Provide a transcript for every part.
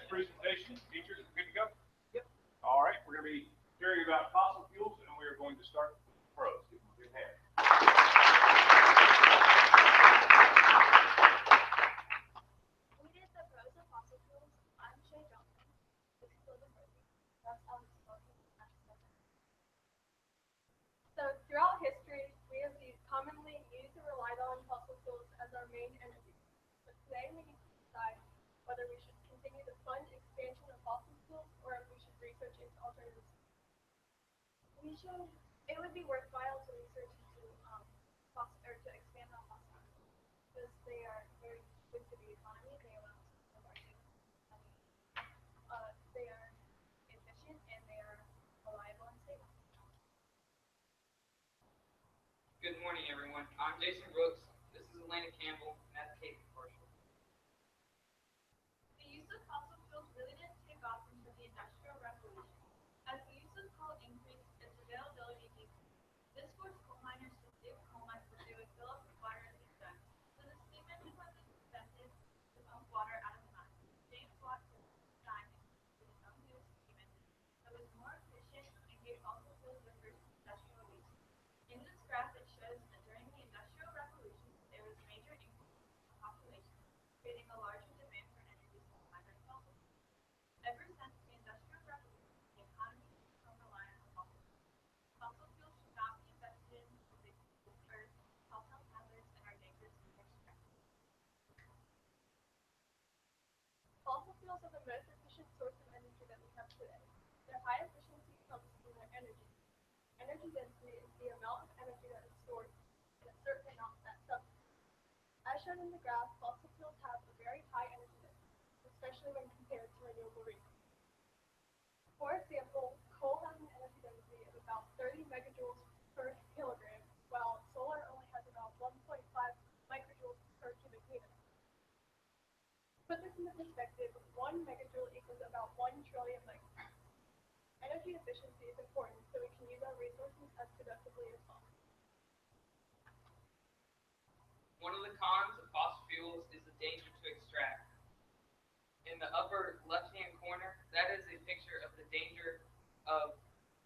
presentation. Teachers, good to go? Yep. All right, we're going to be hearing about fossil fuels, and we are going to start with the pros. Give them a good hand. We did the pros of fossil fuels. I'm Shay Johnson. This is Logan Murphy. That's Alex Sparky. So throughout history, we have commonly used and relied on fossil fuels as our main energy. But today we need to decide whether we should continue the fund expansion of fossil fuels or if we should research into alternatives. It would be worthwhile to research into to expand on fossil fuels because they are very good to the economy. They allow us to move our money. They are efficient and they are reliable and stable. Good morning, everyone. I'm Jason Brooks. This is Elena Campbell, and that's Kate Marshall. The use of fossil fuels really didn't take off until the Industrial Revolution. As the use of coal increased, its availability decreased. This forced coal miners to dig coal mines where they would fill up with water as they dug. So the steam engine was invented to pump water out of the mine. James Watt took time into his own new steam engine that was more efficient and gave fossil fuels their first industrial use. In this graph, it shows that during the Industrial Revolution, there was a major increase in population, creating a larger demand for energy supplied by fossil fuels. Ever since the Industrial Revolution, the economy has become reliant on fossil fuels. Fossil fuels should not be invested in because they pollute the earth, cause health hazards, and are dangerous to extract. Fossil fuels are the most efficient source of energy that we have today. Their high efficiency comes from their energy. Energy density is the amount of energy that is stored in a certain amount of that substance. As shown in the graph, fossil fuels have a very high energy density, especially when compared to renewable resources. For example, coal has an energy density of about 30 megajoules per kilogram, while solar only has about 1.5 microjoules per cubic meter. To put this into perspective, 1 megajoule equals about 1 trillion megajoules. Energy efficiency is important so we can use our resources as productively as possible. One of the cons of fossil fuels is the danger to extract. In the upper left-hand corner, that is a picture of the danger of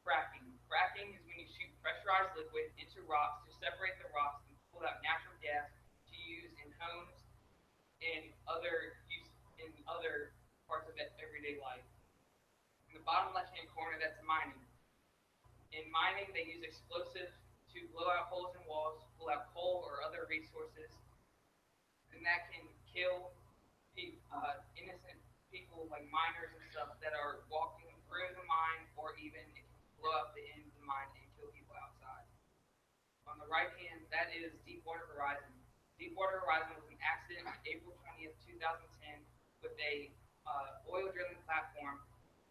fracking. Fracking is when you shoot pressurized liquid into rocks to separate the rocks and pull out natural gas to use in homes and other parts of everyday life. In the bottom left-hand corner, that's mining. In mining, they use explosives to blow out holes in walls, pull out coal or other resources, and that can kill innocent people like miners and stuff that are walking through the mine, or even it can blow up the end of the mine and kill people outside. On the right hand, that is Deepwater Horizon. Deepwater Horizon was an accident on April 20th, 2010 with a oil drilling platform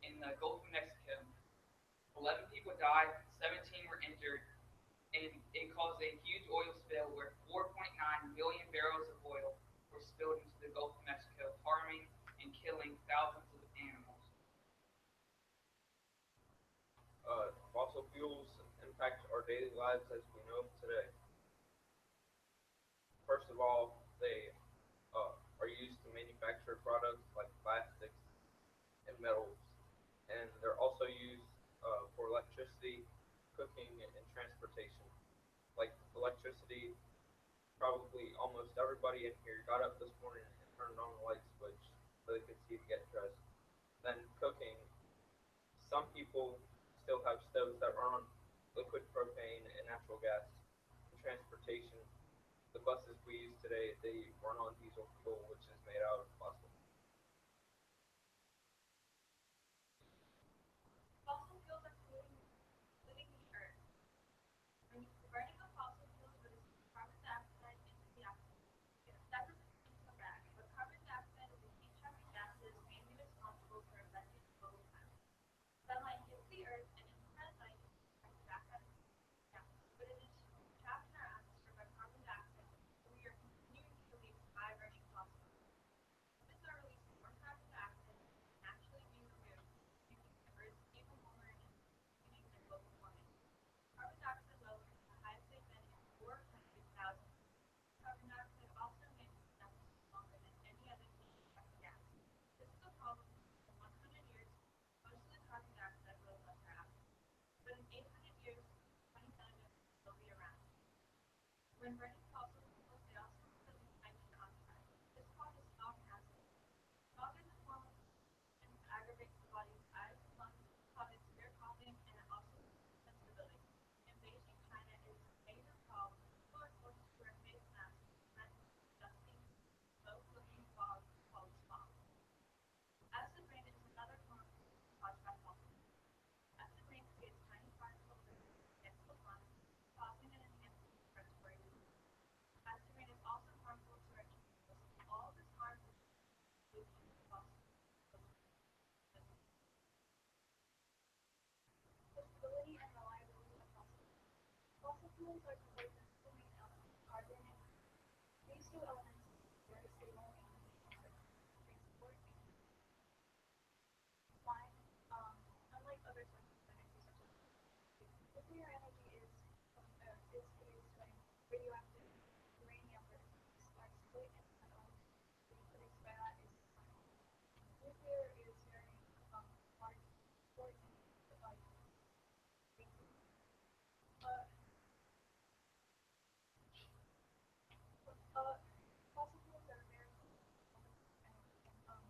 in the Gulf of Mexico. 11 people died, 17 were injured, and it caused a huge oil spill where 4.9 million barrels of oil were spilled into the Gulf of Mexico, harming and killing thousands of animals. Fossil fuels impact our daily lives as we know them today. First of all, they are used to manufacture products like plastics and metals, and they're also used for electricity, cooking, and transportation. Like electricity, probably almost everybody in here got up this morning and turned on the light switch so they could see to get dressed. Then cooking, some people still have stoves that run on liquid propane and natural gas. In transportation, the buses we use today, they run on diesel fuel, which is made out of fossil. Fossil fuels are polluting the earth. When the burning of fossil fuels releases carbon dioxide into the atmosphere. That doesn't seem so bad, but carbon dioxide is a heat-trapping gas that is mainly responsible for affecting global climate. Sunlight hits the earth, and infrared light is reflected back at us, but it is trapped in our atmosphere by carbon dioxide, so we are continuing to release by burning fossil fuels. When burning fossil fuels, they also release nitric oxide. This causes smog gases. Smog is a form of pollution that aggravates the body's eyes, lungs, causes severe coughing, and it also reduces sensibility. In Beijing, China, it is a major problem. People are forced to wear face masks to prevent dusting, smoke-looking fog called smog. Acid rain is another form of pollution caused by fossil fuels. Acid rain creates tiny particles that push against the lungs, causing and enhancing respiratory disease. Acid rain is also harmful to our ecosystem. All of this harm is due to the fossil fuels. The stability and reliability of fossil fuels. Fossil fuels are composed of two main elements, carbon and hydrogen. These two elements can be very stable and can be transport and fine. Unlike other sources of energy such as nuclear energy is produced when radioactive uranium or are split and produced by that is nuclear is very large important like uh, uh, fossil fuels are very energy and time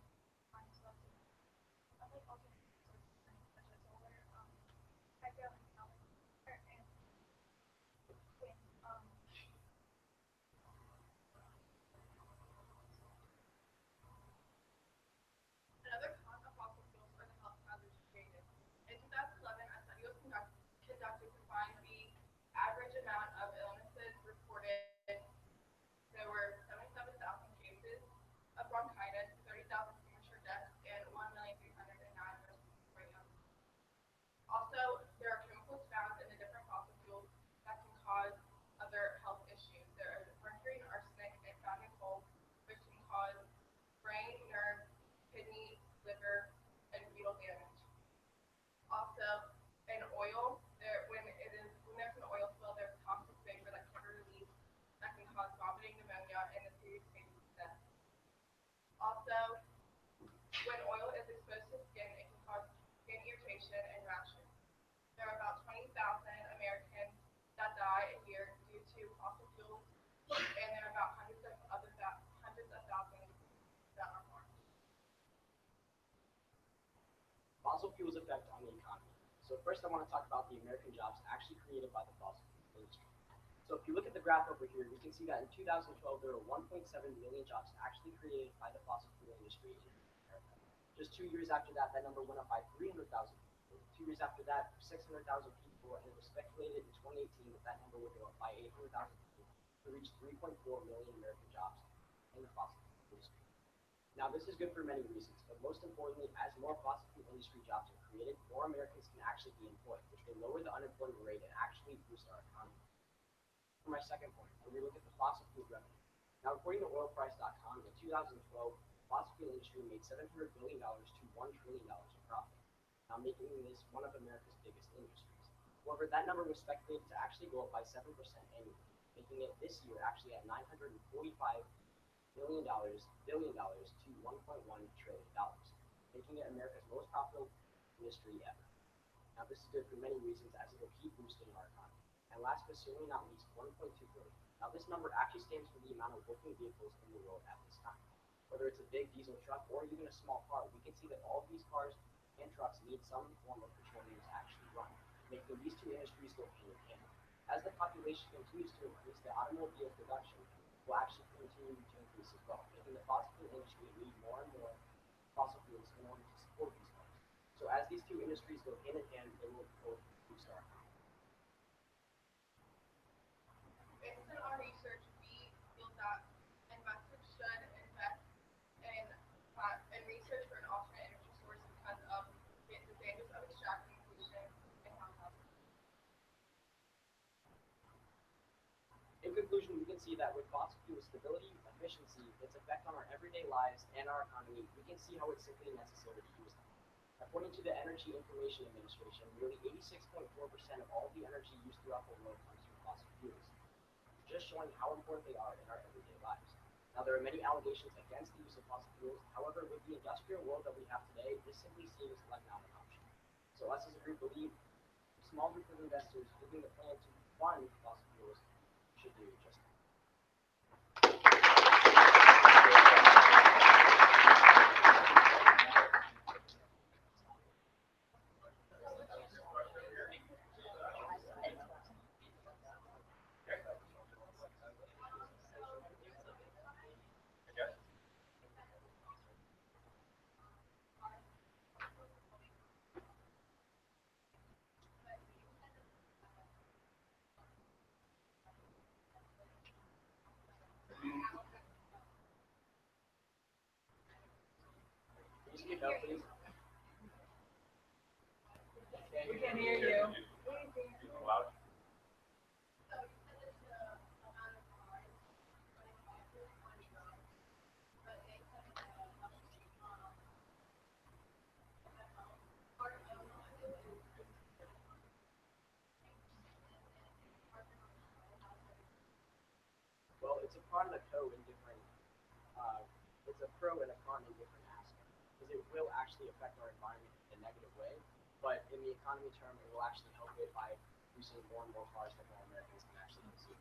as well too. Unlike alternative sources of energy such as solar, hydro and and wind, another con of fossil fuels are the health hazards created. In 2011, a study was conducted to find the average amount of illnesses reported. There were 77,000 cases of bronchitis, 30,000 premature deaths, and 1,309,000 respiratory illnesses. Also, there are chemicals found in the different fossil fuels that can cause other health issues. There is mercury and arsenic found in coal, which can cause brain, nerve, kidney, liver, and fetal damage. Also, in oil, when there's an oil spill, there's toxic vapor that can be released that can cause vomiting, pneumonia, and the serious cases of death. Also, when oil is exposed to skin, it can cause skin irritation and rashes. There are about 20,000 Americans that die a year due to fossil fuels, and there are about hundreds of thousands that are harmed. Fossil fuels effect on the economy. So first I want to talk about the American jobs actually created by the fossil fuel industry. So if you look at the graph over here, you can see that in 2012 there were 1.7 million jobs actually created by the fossil fuel industry in America. Just 2 years after that, that number went up by 300,000 people. 2 years after that, 600,000 people, and it was speculated in 2018 that that number would go up by 800,000 people to reach 3.4 million American jobs in the fossil fuel industry. Now, this is good for many reasons, but most importantly, as more fossil fuel industry jobs are created, more Americans can actually be employed, which will lower the unemployment rate and actually boost our economy. For my second point, when we look at the fossil fuel revenue. Now, according to oilprice.com, in 2012, the fossil fuel industry made $700 billion to $1 trillion in profit, now making this one of America's biggest industries. However, that number was speculated to actually go up by 7% annually, making it this year actually at $945 billion to $1.1 trillion, making it America's most profitable industry ever. Now, this is good for many reasons as it will keep boosting our economy. And last but certainly not least, 1.2 billion. Now, this number actually stands for the amount of working vehicles in the world at this time. Whether it's a big diesel truck or even a small car, we can see that all of these cars and trucks need some form of petroleum to actually run, making these two industries go hand in hand. As the population continues to increase, the automobile production will actually continue to increase as well, making the fossil fuel industry need more and more fossil fuels in order to support these cars. So as these two industries go hand in hand, they will both boost our economy. Based on our research, we feel that investors should invest in research for an alternate energy source because of the dangers of extraction, pollution, and health hazards. In conclusion, we can see that with fossil fuel stability, efficiency, its effect on our everyday lives and our economy, we can see how it's simply necessary to use them. According to the Energy Information Administration, nearly 86.4% of all the energy used throughout the world comes from fossil fuels, just showing how important they are in our everyday lives. Now, there are many allegations against the use of fossil fuels. However, with the industrial world that we have today, this simply seems like not an option. So us as a group believe a small group of investors looking to plan to fund fossil fuels should do just that. speak up, please? We can't hear you. Loud. Well, it's a pro and a co in different. It's a pro and a con in different aspects because it will actually affect our environment in a negative way, but in the economy term, it will actually help it by producing more and more cars that more Americans can actually consume.